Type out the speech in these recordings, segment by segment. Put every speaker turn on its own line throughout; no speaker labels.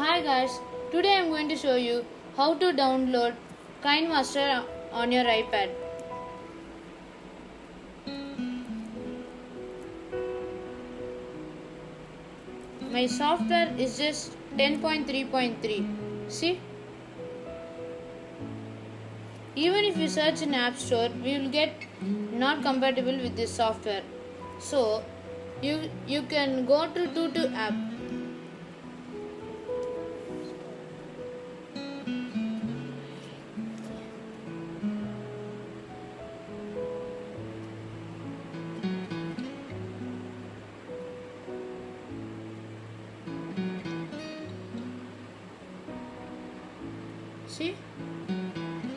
Hi guys, today I am going to show you how to download KINE MASTER on your iPad. My software is just 10.3.3. See? Even if you search in App Store, we will get not compatible with this software. So, you can go to Tutu app. See?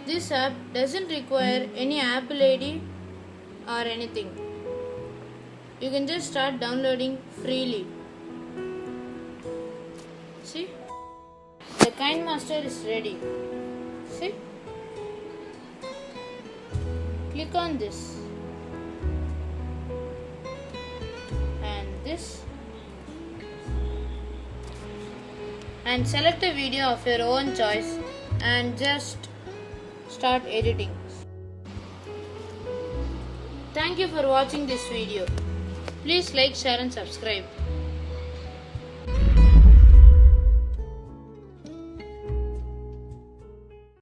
This app doesn't require any Apple ID or anything. You can just start downloading freely. See? The KINE Master is ready. See? Click on this and this and select a video of your own choice and just start editing. Thank you for watching this video. Please like, share and subscribe.